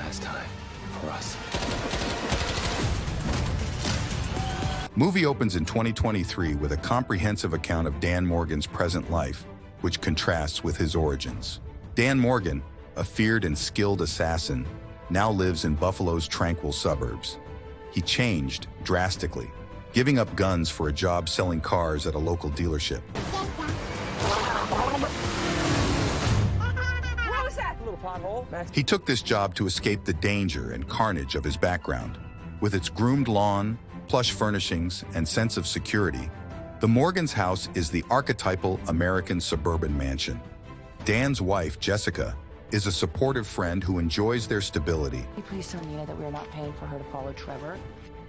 last time for us. Movie opens in 2023 with a comprehensive account of Dan Morgan's present life, which contrasts with his origins. Dan Morgan, a feared and skilled assassin, now lives in Buffalo's tranquil suburbs. He changed drastically, giving up guns for a job selling cars at a local dealership. What was that? A little pothole? He took this job to escape the danger and carnage of his background. With its groomed lawn, plush furnishings, and sense of security, the Morgan's house is the archetypal American suburban mansion. Dan's wife, Jessica, is a supportive friend who enjoys their stability. Can you please tell Nina that we are not paying for her to follow Trevor?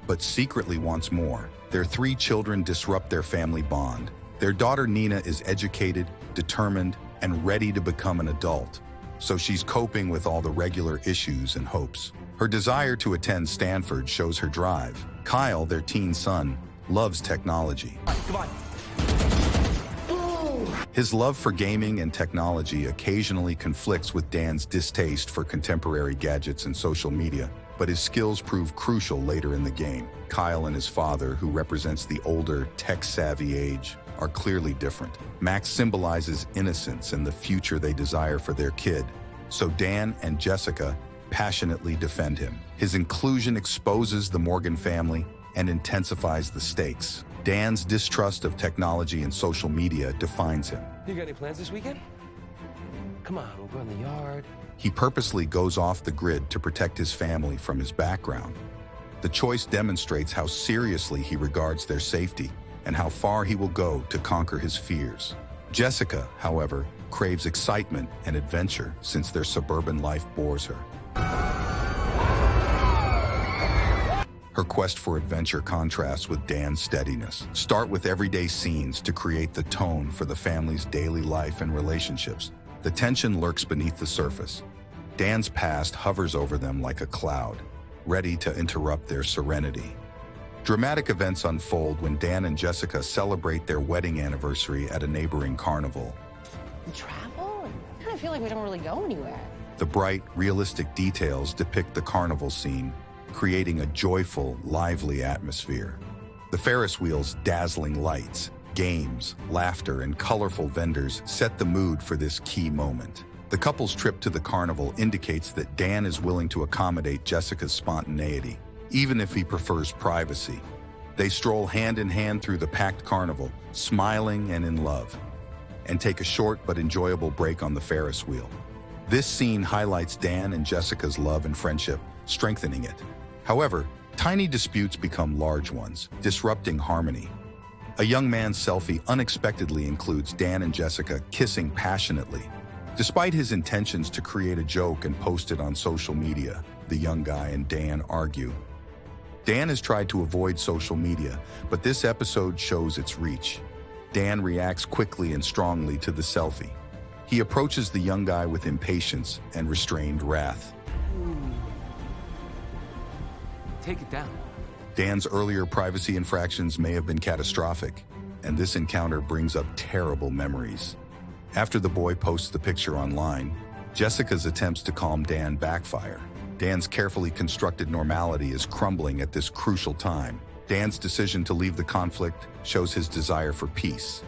But secretly wants more. Their 3 children disrupt their family bond. Their daughter Nina is educated, determined, and ready to become an adult. So she's coping with all the regular issues and hopes. Her desire to attend Stanford shows her drive. Kyle, their teen son, loves technology. Come on. His love for gaming and technology occasionally conflicts with Dan's distaste for contemporary gadgets and social media, but his skills prove crucial later in the game. Kyle and his father, who represents the older, tech-savvy age, are clearly different. Max symbolizes innocence and the future they desire for their kid, so Dan and Jessica passionately defend him. His inclusion exposes the Morgan family and intensifies the stakes. Dan's distrust of technology and social media defines him. You got any plans this weekend? Come on, we'll go in the yard. He purposely goes off the grid to protect his family from his background. The choice demonstrates how seriously he regards their safety and how far he will go to conquer his fears. Jessica, however, craves excitement and adventure since their suburban life bores her. Her quest for adventure contrasts with Dan's steadiness. Start with everyday scenes to create the tone for the family's daily life and relationships. The tension lurks beneath the surface. Dan's past hovers over them like a cloud, ready to interrupt their serenity. Dramatic events unfold when Dan and Jessica celebrate their wedding anniversary at a neighboring carnival. We travel? I kind of feel like we don't really go anywhere. The bright, realistic details depict the carnival scene, creating a joyful, lively atmosphere. The Ferris wheel's dazzling lights, games, laughter, and colorful vendors set the mood for this key moment. The couple's trip to the carnival indicates that Dan is willing to accommodate Jessica's spontaneity, even if he prefers privacy. They stroll hand in hand through the packed carnival, smiling and in love, and take a short but enjoyable break on the Ferris wheel. This scene highlights Dan and Jessica's love and friendship, strengthening it. However, tiny disputes become large ones, disrupting harmony. A young man's selfie unexpectedly includes Dan and Jessica kissing passionately. Despite his intentions to create a joke and post it on social media, the young guy and Dan argue. Dan has tried to avoid social media, but this episode shows its reach. Dan reacts quickly and strongly to the selfie. He approaches the young guy with impatience and restrained wrath. Take it down. Dan's earlier privacy infractions may have been catastrophic, and this encounter brings up terrible memories. After the boy posts the picture online, Jessica's attempts to calm Dan backfire. Dan's carefully constructed normality is crumbling at this crucial time. Dan's decision to leave the conflict shows his desire for peace.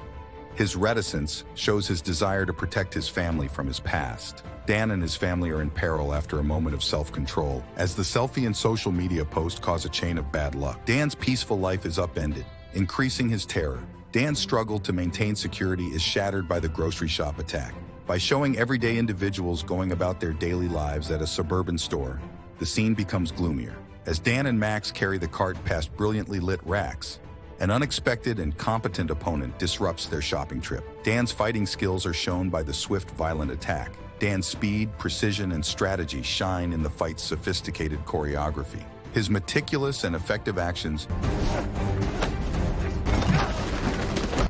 His reticence shows his desire to protect his family from his past. Dan and his family are in peril after a moment of self-control, as the selfie and social media post cause a chain of bad luck. Dan's peaceful life is upended, increasing his terror. Dan's struggle to maintain security is shattered by the grocery shop attack. By showing everyday individuals going about their daily lives at a suburban store, the scene becomes gloomier. As Dan and Max carry the cart past brilliantly lit racks, an unexpected and competent opponent disrupts their shopping trip. Dan's fighting skills are shown by the swift, violent attack. Dan's speed, precision, and strategy shine in the fight's sophisticated choreography. His meticulous and effective actions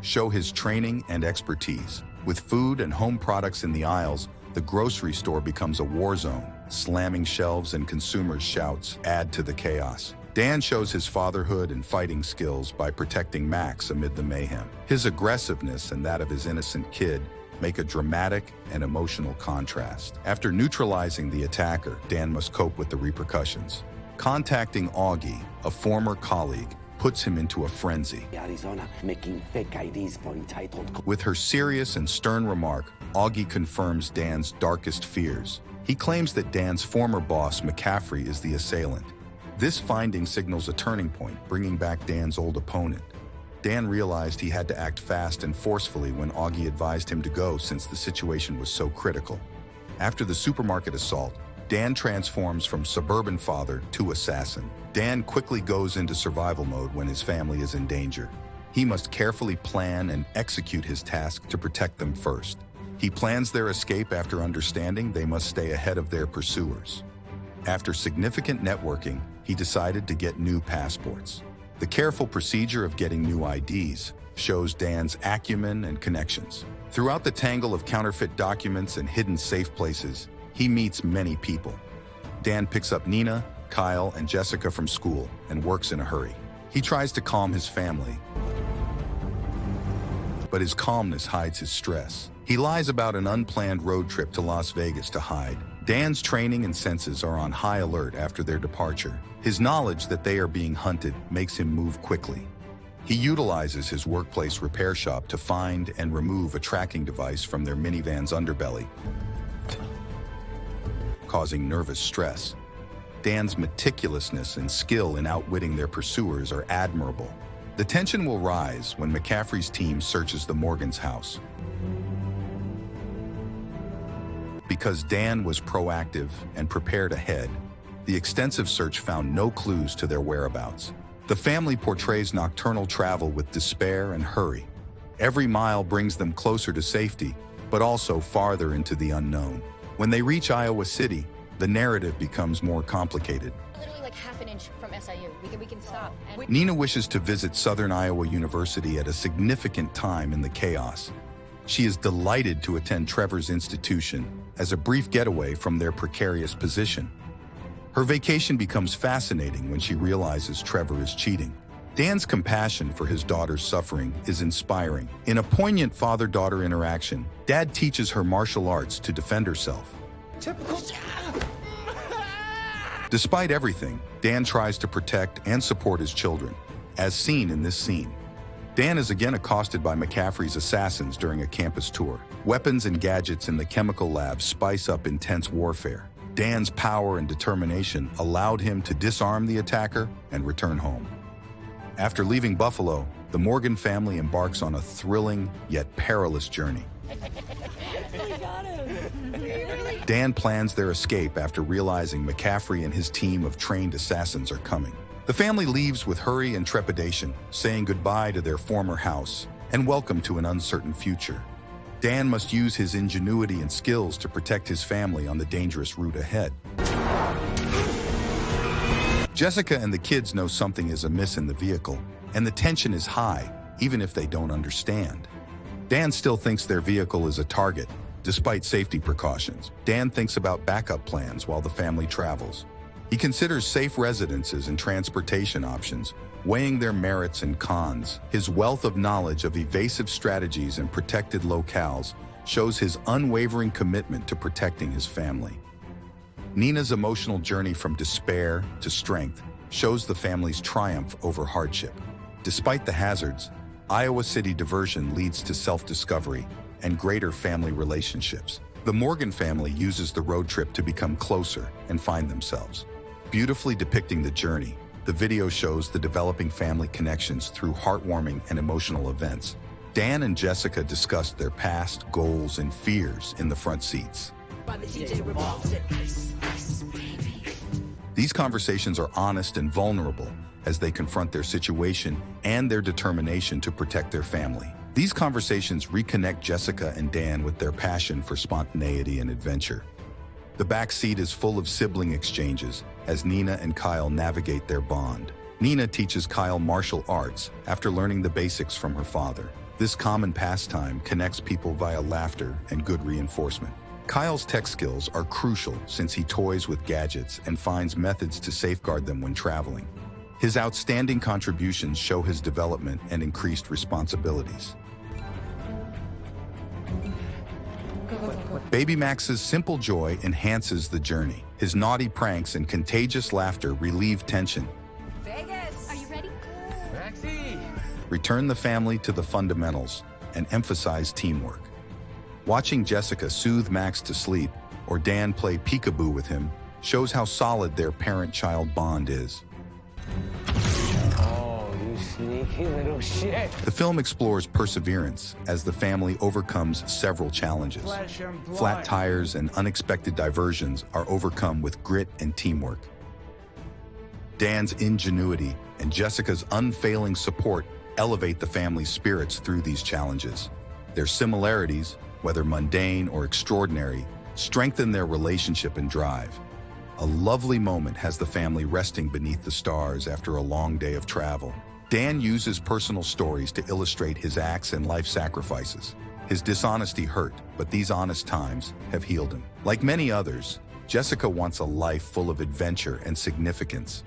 show his training and expertise. With food and home products in the aisles, the grocery store becomes a war zone. Slamming shelves and consumers' shouts add to the chaos. Dan shows his fatherhood and fighting skills by protecting Max amid the mayhem. His aggressiveness and that of his innocent kid make a dramatic and emotional contrast. After neutralizing the attacker, Dan must cope with the repercussions. Contacting Augie, a former colleague, puts him into a frenzy. Arizona making fake IDs for entitled. With her serious and stern remark, Augie confirms Dan's darkest fears. He claims that Dan's former boss, McCaffrey, is the assailant. This finding signals a turning point, bringing back Dan's old opponent. Dan realized he had to act fast and forcefully when Augie advised him to go since the situation was so critical. After the supermarket assault, Dan transforms from suburban father to assassin. Dan quickly goes into survival mode when his family is in danger. He must carefully plan and execute his task to protect them first. He plans their escape after understanding they must stay ahead of their pursuers. After significant networking, he decided to get new passports. The careful procedure of getting new IDs shows Dan's acumen and connections. Throughout the tangle of counterfeit documents and hidden safe places, he meets many people. Dan picks up Nina, Kyle, and Jessica from school and works in a hurry. He tries to calm his family, but his calmness hides his stress. He lies about an unplanned road trip to Las Vegas to hide. Dan's training and senses are on high alert after their departure. His knowledge that they are being hunted makes him move quickly. He utilizes his workplace repair shop to find and remove a tracking device from their minivan's underbelly, causing nervous stress. Dan's meticulousness and skill in outwitting their pursuers are admirable. The tension will rise when McCaffrey's team searches the Morgan's house. Because Dan was proactive and prepared ahead, the extensive search found no clues to their whereabouts. The family portrays nocturnal travel with despair and hurry. Every mile brings them closer to safety, but also farther into the unknown. When they reach Iowa City, the narrative becomes more complicated. Literally like half an inch from SIU. We can stop. Nina wishes to visit Southern Iowa University at a significant time in the chaos. She is delighted to attend Trevor's institution as a brief getaway from their precarious position. Her vacation becomes fascinating when she realizes Trevor is cheating. Dan's compassion for his daughter's suffering is inspiring. In a poignant father-daughter interaction, Dad teaches her martial arts to defend herself. Typical. Despite everything, Dan tries to protect and support his children, as seen in this scene. Dan is again accosted by McCaffrey's assassins during a campus tour. Weapons and gadgets in the chemical lab spice up intense warfare. Dan's power and determination allowed him to disarm the attacker and return home. After leaving Buffalo, the Morgan family embarks on a thrilling yet perilous journey. Dan plans their escape after realizing McCaffrey and his team of trained assassins are coming. The family leaves with hurry and trepidation, saying goodbye to their former house and welcome to an uncertain future. Dan must use his ingenuity and skills to protect his family on the dangerous route ahead. Jessica and the kids know something is amiss in the vehicle, and the tension is high, even if they don't understand. Dan still thinks their vehicle is a target, despite safety precautions. Dan thinks about backup plans while the family travels. He considers safe residences and transportation options, weighing their merits and cons. His wealth of knowledge of evasive strategies and protected locales shows his unwavering commitment to protecting his family. Nina's emotional journey from despair to strength shows the family's triumph over hardship. Despite the hazards, Iowa City diversion leads to self-discovery and greater family relationships. The Morgan family uses the road trip to become closer and find themselves. Beautifully depicting the journey, the video shows the developing family connections through heartwarming and emotional events. Dan and Jessica discussed their past, goals, and fears in the front seats. These conversations are honest and vulnerable as they confront their situation and their determination to protect their family. These conversations reconnect Jessica and Dan with their passion for spontaneity and adventure. The back seat is full of sibling exchanges as Nina and Kyle navigate their bond. Nina teaches Kyle martial arts after learning the basics from her father. This common pastime connects people via laughter and good reinforcement. Kyle's tech skills are crucial since he toys with gadgets and finds methods to safeguard them when traveling. His outstanding contributions show his development and increased responsibilities. Baby Max's simple joy enhances the journey. His naughty pranks and contagious laughter relieve tension. Vegas! Are you ready? Maxie! Return the family to the fundamentals and emphasize teamwork. Watching Jessica soothe Max to sleep or Dan play peekaboo with him shows how solid their parent-child bond is. Oh, you sneaky little shit. The film explores perseverance as the family overcomes several challenges. Flat tires and unexpected diversions are overcome with grit and teamwork. Dan's ingenuity and Jessica's unfailing support elevate the family's spirits through these challenges. Their similarities, whether mundane or extraordinary, strengthen their relationship and drive. A lovely moment has the family resting beneath the stars after a long day of travel. Dan uses personal stories to illustrate his acts and life sacrifices. His dishonesty hurt, but these honest times have healed him. Like many others, Jessica wants a life full of adventure and significance.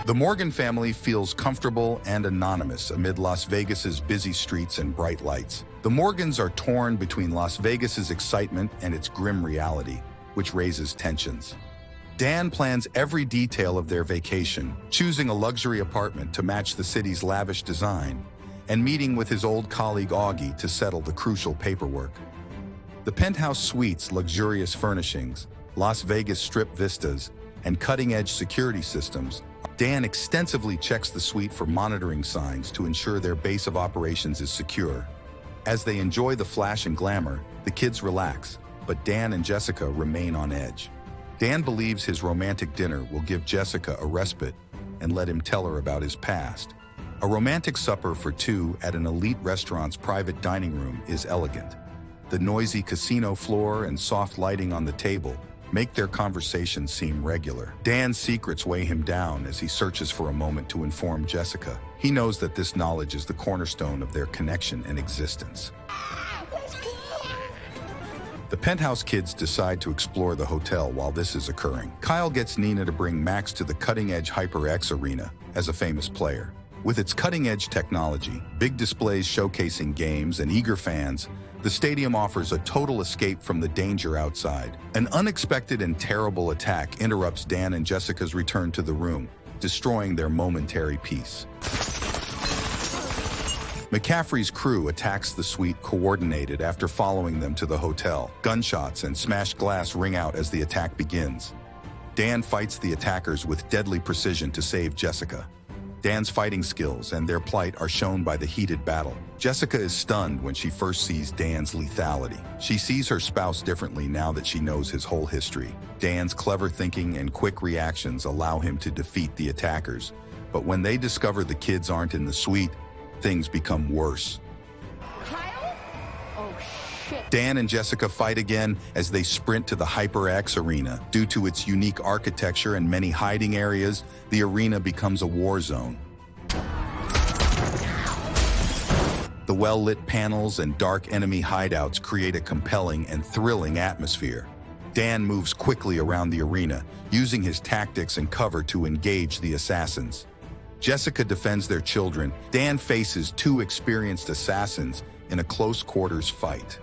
The Morgan family feels comfortable and anonymous amid Las Vegas's busy streets and bright lights. The Morgans are torn between Las Vegas's excitement and its grim reality, which raises tensions. Dan plans every detail of their vacation, choosing a luxury apartment to match the city's lavish design, and meeting with his old colleague Augie to settle the crucial paperwork. The penthouse suite's luxurious furnishings, Las Vegas Strip vistas, and cutting-edge security systems. Dan extensively checks the suite for monitoring signs to ensure their base of operations is secure. As they enjoy the flash and glamour, the kids relax, but Dan and Jessica remain on edge. Dan believes his romantic dinner will give Jessica a respite and let him tell her about his past. A romantic supper for two at an elite restaurant's private dining room is elegant. The noisy casino floor and soft lighting on the table make their conversation seem regular. Dan's secrets weigh him down as he searches for a moment to inform Jessica. He knows that this knowledge is the cornerstone of their connection and existence. The penthouse kids decide to explore the hotel while this is occurring. Kyle gets Nina to bring Max to the cutting-edge HyperX arena as a famous player. With its cutting-edge technology, big displays showcasing games, and eager fans, the stadium offers a total escape from the danger outside. An unexpected and terrible attack interrupts Dan and Jessica's return to the room, destroying their momentary peace. McCaffrey's crew attacks the suite coordinated after following them to the hotel. Gunshots and smashed glass ring out as the attack begins. Dan fights the attackers with deadly precision to save Jessica. Dan's fighting skills and their plight are shown by the heated battle. Jessica is stunned when she first sees Dan's lethality. She sees her spouse differently now that she knows his whole history. Dan's clever thinking and quick reactions allow him to defeat the attackers. But when they discover the kids aren't in the suite, things become worse. Kyle? Oh, shit. Dan and Jessica fight again as they sprint to the HyperX arena. Due to its unique architecture and many hiding areas, the arena becomes a war zone. The well-lit panels and dark enemy hideouts create a compelling and thrilling atmosphere. Dan moves quickly around the arena, using his tactics and cover to engage the assassins. Jessica defends their children. Dan faces two experienced assassins in a close-quarters fight.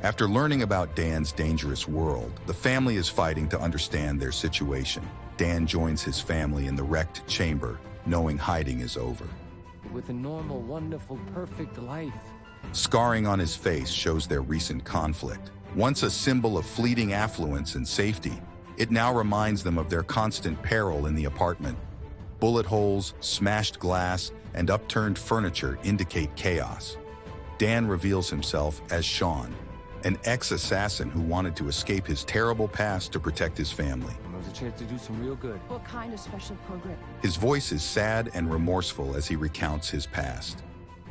After learning about Dan's dangerous world, the family is fighting to understand their situation. Dan joins his family in the wrecked chamber, knowing hiding is over. With a normal, wonderful, perfect life. Scarring on his face shows their recent conflict. Once a symbol of fleeting affluence and safety, it now reminds them of their constant peril in the apartment. Bullet holes, smashed glass, and upturned furniture indicate chaos. Dan reveals himself as Sean, an ex-assassin who wanted to escape his terrible past to protect his family. There's a chance to do some real good. What kind of special program? His voice is sad and remorseful as he recounts his past.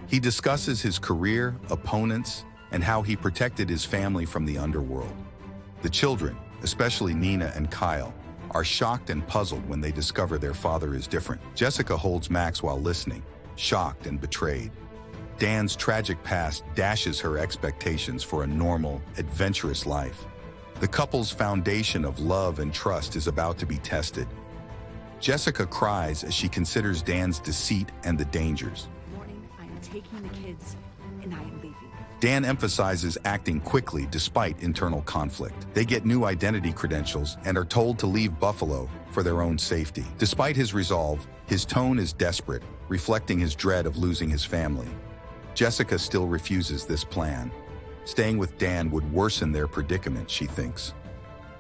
He discusses his career, opponents, and how he protected his family from the underworld. The children, especially Nina and Kyle, are shocked and puzzled when they discover their father is different. Jessica holds Max while listening, shocked and betrayed. Dan's tragic past dashes her expectations for a normal, adventurous life. The couple's foundation of love and trust is about to be tested. Jessica cries as she considers Dan's deceit and the dangers. Morning, I am taking the kids, and I am leaving. Dan emphasizes acting quickly despite internal conflict. They get new identity credentials and are told to leave Buffalo for their own safety. Despite his resolve, his tone is desperate, reflecting his dread of losing his family. Jessica still refuses this plan. Staying with Dan would worsen their predicament, she thinks.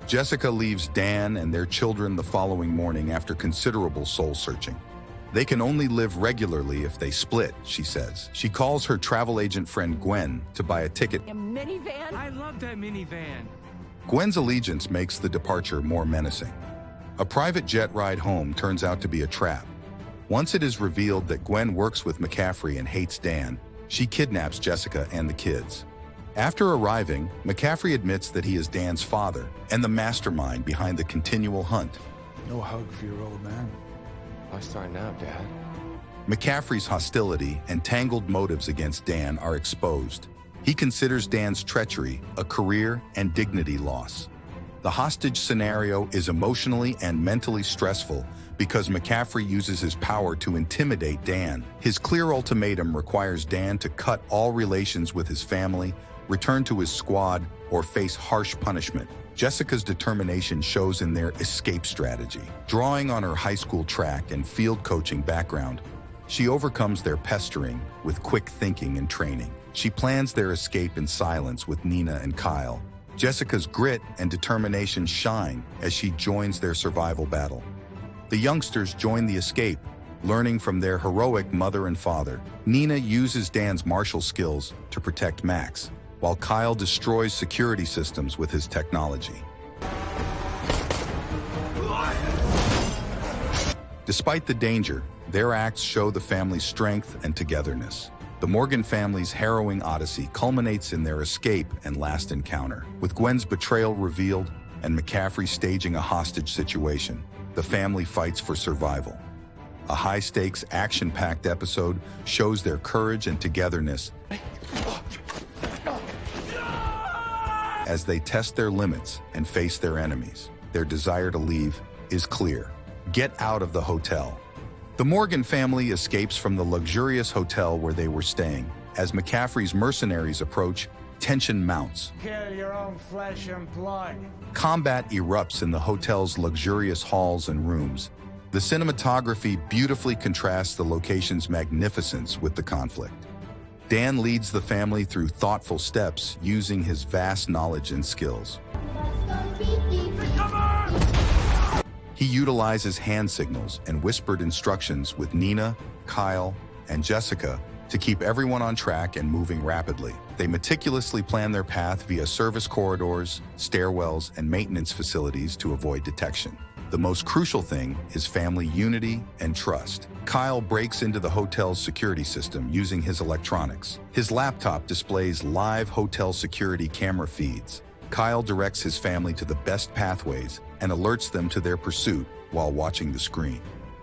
Jessica leaves Dan and their children the following morning after considerable soul-searching. They can only live regularly if they split, she says. She calls her travel agent friend Gwen to buy a ticket. A minivan? I love that minivan. Gwen's allegiance makes the departure more menacing. A private jet ride home turns out to be a trap. Once it is revealed that Gwen works with McCaffrey and hates Dan, she kidnaps Jessica and the kids. After arriving, McCaffrey admits that he is Dan's father and the mastermind behind the continual hunt. No hug for your old man. Why start now, Dad? McCaffrey's hostility and tangled motives against Dan are exposed. He considers Dan's treachery a career and dignity loss. The hostage scenario is emotionally and mentally stressful because McCaffrey uses his power to intimidate Dan. His clear ultimatum requires Dan to cut all relations with his family, return to his squad, or face harsh punishment. Jessica's determination shows in their escape strategy. Drawing on her high school track and field coaching background, she overcomes their pestering with quick thinking and training. She plans their escape in silence with Nina and Kyle. Jessica's grit and determination shine as she joins their survival battle. The youngsters join the escape, learning from their heroic mother and father. Nina uses Dan's martial skills to protect Max, while Kyle destroys security systems with his technology. Despite the danger, their acts show the family's strength and togetherness. The Morgan family's harrowing odyssey culminates in their escape and last encounter. With Gwen's betrayal revealed and McCaffrey staging a hostage situation, the family fights for survival. A high-stakes, action-packed episode shows their courage and togetherness as they test their limits and face their enemies. Their desire to leave is clear. Get out of the hotel. The Morgan family escapes from the luxurious hotel where they were staying. As McCaffrey's mercenaries approach, tension mounts. Kill your own flesh and blood. Combat erupts in the hotel's luxurious halls and rooms. The cinematography beautifully contrasts the location's magnificence with the conflict. Dan leads the family through thoughtful steps using his vast knowledge and skills. He utilizes hand signals and whispered instructions with Nina, Kyle, and Jessica to keep everyone on track and moving rapidly. They meticulously plan their path via service corridors, stairwells, and maintenance facilities to avoid detection. The most crucial thing is family unity and trust. Kyle breaks into the hotel's security system using his electronics. His laptop displays live hotel security camera feeds. Kyle directs his family to the best pathways and alerts them to their pursuit while watching the screen.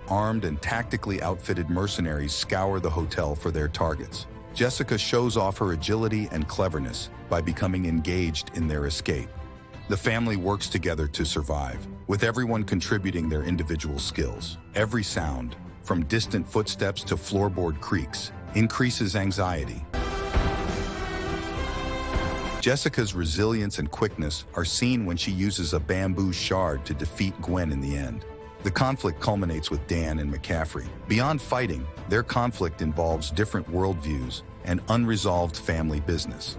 Armed and tactically outfitted mercenaries scour the hotel for their targets. Jessica shows off her agility and cleverness by becoming engaged in their escape. The family works together to survive, with everyone contributing their individual skills. Every sound, from distant footsteps to floorboard creaks, increases anxiety. Jessica's resilience and quickness are seen when she uses a bamboo shard to defeat Gwen in the end. The conflict culminates with Dan and McCaffrey. Beyond fighting, their conflict involves different worldviews and unresolved family business.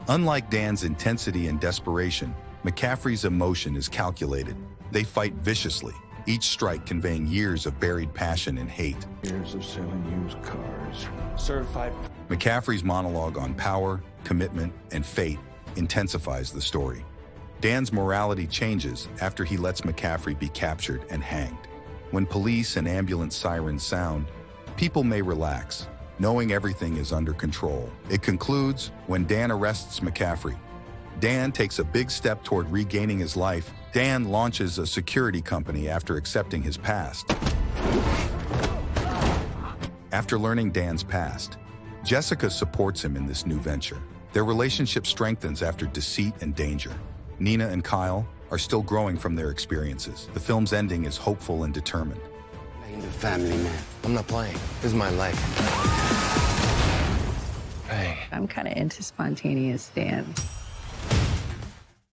Unlike Dan's intensity and desperation, McCaffrey's emotion is calculated. They fight viciously, each strike conveying years of buried passion and hate. Years of selling used cars. Certified. McCaffrey's monologue on power, commitment, and fate intensifies the story. Dan's morality changes after he lets McCaffrey be captured and hanged. When police and ambulance sirens sound, people may relax, knowing everything is under control. It concludes when Dan arrests McCaffrey. Dan takes a big step toward regaining his life. Dan launches a security company after accepting his past. After learning Dan's past, Jessica supports him in this new venture. Their relationship strengthens after deceit and danger. Nina and Kyle are still growing from their experiences. The film's ending is hopeful and determined. I'm the family man. I'm not playing. This is my life. Bang. I'm kind of into spontaneous dance.